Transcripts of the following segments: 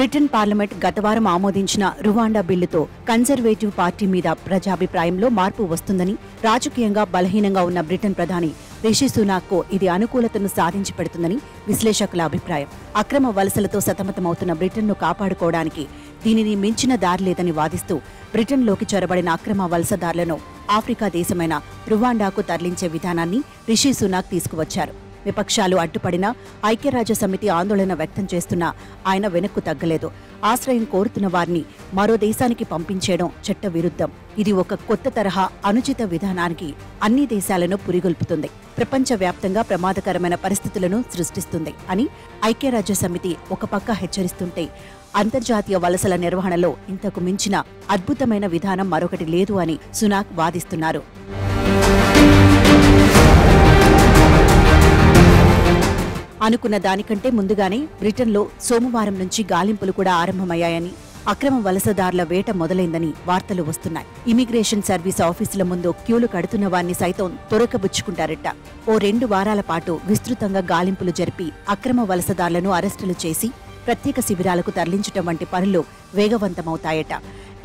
Britain parliament గతవారం ఆమోదించిన Rwanda బిల్లుతో conservative party మీద ప్రజాభిప్రాయంలో మార్పు వస్తుందని, రాజకీయంగా బలహీనంగా ఉన్న బ్రిటన్ ప్రధాని రిషి సునాక్కు ఇది అనుకూలతను సాధించి పెడుతుందని విశ్లేషకుల అభిప్రాయం. అక్రమ వలసలతో సతమతమవుతున్న బ్రిటన్ను కాపాడుకోవడానికి దీనిని మించిన దారి లేదని వాదిస్తూ బ్రిటన్లోకి చొరబడిన అక్రమ వలసదారులను ఆఫ్రికా దేశమైన రువాండాకు తరలించే విధానాన్ని రిషి సునాక్ తీసుకువచ్చారు. విపక్షాలు అడ్డుపడినా, ఐక్యరాజ్యసమితి ఆందోళన వ్యక్తం చేస్తున్నా ఆయన వెనక్కు తగ్గలేదు. ఆశ్రయం కోరుతున్న వారిని మరో దేశానికి పంపించేయడం చట్ట విరుద్ధం. ఇది ఒక కొత్త తరహా అనుచిత విధానానికి అన్ని దేశాలను పురిగొల్పుతుంది, ప్రపంచవ్యాప్తంగా ప్రమాదకరమైన పరిస్థితులను సృష్టిస్తుంది అని ఐక్యరాజ్యసమితి ఒక పక్క హెచ్చరిస్తుంటే, అంతర్జాతీయ వలసల నిర్వహణలో ఇంతకు మించిన అద్భుతమైన విధానం మరొకటి లేదు అని సునాక్ వాదిస్తున్నారు. అనుకున్న దానికంటే ముందుగానే బ్రిటన్లో సోమవారం నుంచి గాలింపులు కూడా ఆరంభమయ్యాయని, అక్రమ వలసదారుల వేట మొదలైందని వార్తలు వస్తున్నాయి. ఇమిగ్రేషన్ సర్వీస్ ఆఫీసుల ముందు క్యూలు కడుతున్న వారిని సైతం తొరకబుచ్చుకుంటారట. ఓ 2 వారాల పాటు విస్తృతంగా గాలింపులు జరిపి అక్రమ వలసదారులను అరెస్టులు చేసి ప్రత్యేక శిబిరాలకు తరలించడం వంటి పనులు వేగవంతమవుతాయట.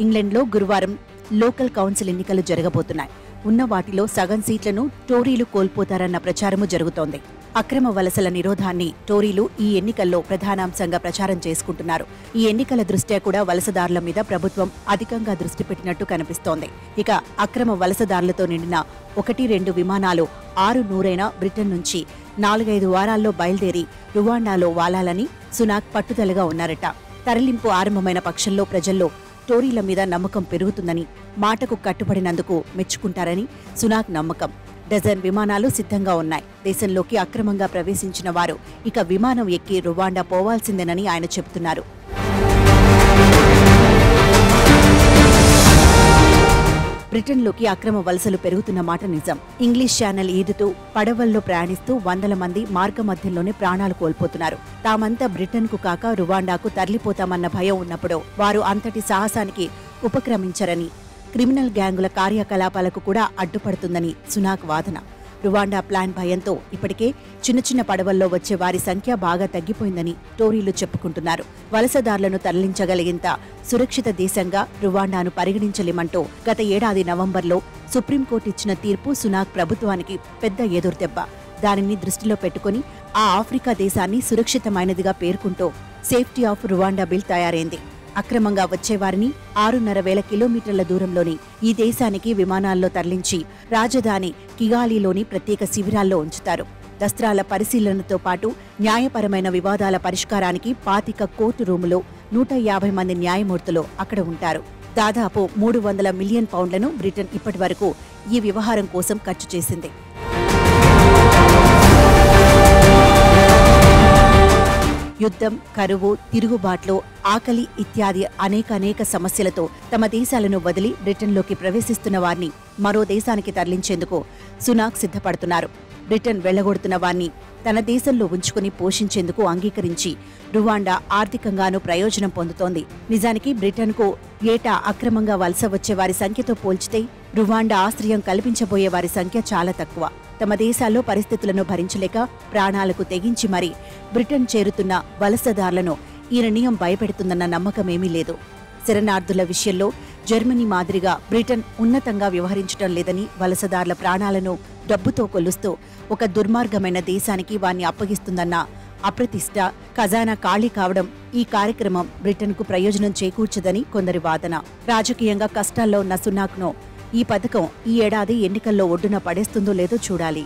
ఇంగ్లండ్లో గురువారం లోకల్ కౌన్సిల్ ఎన్నికలు జరగబోతున్నాయి. ఉన్న వాటిలో సగం సీట్లను టోరీలు కోల్పోతారన్న ప్రచారము జరుగుతోంది. అక్రమ వలసల నిరోధాన్ని టోరీలు ఈ ఎన్నికల్లో ప్రధానాంశంగా ప్రచారం చేసుకుంటున్నారు. ఈ ఎన్నికల దృష్ట్యా కూడా వలసదారుల మీద ప్రభుత్వం అధికంగా దృష్టి పెట్టినట్టు కనిపిస్తోంది. ఇక అక్రమ వలసదారులతో నిండిన 1-2 విమానాలు 600 బ్రిటన్ నుంచి 4-5 వారాల్లో బయలుదేరి రువాండాలో వాలాలని సునాక్ పట్టుదలగా ఉన్నారట. తరలింపు ఆరంభమైన పక్షంలో ప్రజల్లో టోరీల మీద నమ్మకం పెరుగుతుందని, మాటకు కట్టుబడినందుకు మెచ్చుకుంటారని సునాక్ నమ్మకం. డజన్ విమానాలు సిద్ధంగా ఉన్నాయి. దేశంలోకి అక్రమంగా ప్రవేశించిన వారు ఇక విమానం ఎక్కి రువాండా పోవాల్సిందేనని ఆయన చెబుతున్నారు. బ్రిటన్లోకి అక్రమ వలసలు పెరుగుతున్న మాట నిజం. ఇంగ్లీష్ ఛానల్ ఈదుతూ పడవల్లో ప్రయాణిస్తూ వందల మంది మార్గ మధ్యంలోనే ప్రాణాలు కోల్పోతున్నారు. తామంతా బ్రిటన్కు కాక రువాండాకు తరలిపోతామన్న భయం ఉన్నప్పుడు వారు అంతటి సాహసానికి ఉపక్రమించరని, క్రిమినల్ గ్యాంగుల కార్యకలాపాలకు కూడా అడ్డుపడుతుందని సునాక్ వాదన. రువాండా ప్లాన్ భయంతో ఇప్పటికే చిన్న పడవల్లో వచ్చే వారి సంఖ్య బాగా తగ్గిపోయిందని టోరీలు చెప్పుకుంటున్నారు. వలసదారులను తరలించగలిగేంత సురక్షిత దేశంగా రువాండాను పరిగణించలేమంటూ గత ఏడాది నవంబర్లో సుప్రీంకోర్టు ఇచ్చిన తీర్పు సునాక్ ప్రభుత్వానికి పెద్ద ఎదురుదెబ్బ. దానిని దృష్టిలో పెట్టుకుని ఆ ఆఫ్రికా దేశాన్ని సురక్షితమైనదిగా పేర్కొంటూ సేఫ్టీ ఆఫ్ రువాండా బిల్ తయారైంది. అక్రమంగా వచ్చేవారిని 6,500 కిలోమీటర్ల దూరంలోని ఈ దేశానికి విమానాల్లో తరలించి రాజధాని కిగాలీలోని ప్రత్యేక శిబిరాల్లో ఉంచుతారు. దస్త్రాల పరిశీలనతో పాటు న్యాయపరమైన వివాదాల పరిష్కారానికి 25 కోర్టు రూములో 150 మంది న్యాయమూర్తులు అక్కడ ఉంటారు. దాదాపు 300 మిలియన్ పౌండ్లను బ్రిటన్ ఇప్పటివరకు ఈ వ్యవహారం కోసం ఖర్చు చేసింది. యుద్ధం, కరువు, తిరుగుబాట్లు, ఆకలి ఇత్యాది అనేక సమస్యలతో తమ దేశాలను వదిలి బ్రిటన్లోకి ప్రవేశిస్తున్న వారిని మరో దేశానికి తరలించేందుకు సునాక్ సిద్ధపడుతున్నారు. బ్రిటన్ వెళ్లగొడుతున్న వారిని తన దేశంలో ఉంచుకుని పోషించేందుకు అంగీకరించి రువాండా ఆర్థికంగానూ ప్రయోజనం పొందుతోంది. నిజానికి బ్రిటన్కు ఏటా అక్రమంగా వలస వచ్చే వారి సంఖ్యతో పోల్చితే రువాండా ఆశ్రయం కల్పించబోయే వారి సంఖ్య చాలా తక్కువ. తమ దేశాల్లో పరిస్థితులను భరించలేక ప్రాణాలకు తెగించి మరీ బ్రిటన్ చేరుతున్న వలసదారులను ఈ నిర్ణయం భయపెడుతుందన్న నమ్మకమేమీ లేదు. శరణార్థుల విషయంలో జర్మనీ మాదిరిగా బ్రిటన్ ఉన్నతంగా వ్యవహరించడం లేదని, వలసదారుల ప్రాణాలను డబ్బుతో కొలుస్తూ ఒక దుర్మార్గమైన దేశానికి వారిని అప్పగిస్తుందన్న అప్రతిష్ట, ఖజానా ఖాళీ కావడం ఈ కార్యక్రమం బ్రిటన్కు ప్రయోజనం చేకూర్చదని కొందరి వాదన. రాజకీయంగా కష్టాల్లో ఉన్న సునాక్ను ఈ పథకం ఈ ఏడాది ఎన్నికల్లో ఒడ్డున పడేస్తుందో లేదో చూడాలి.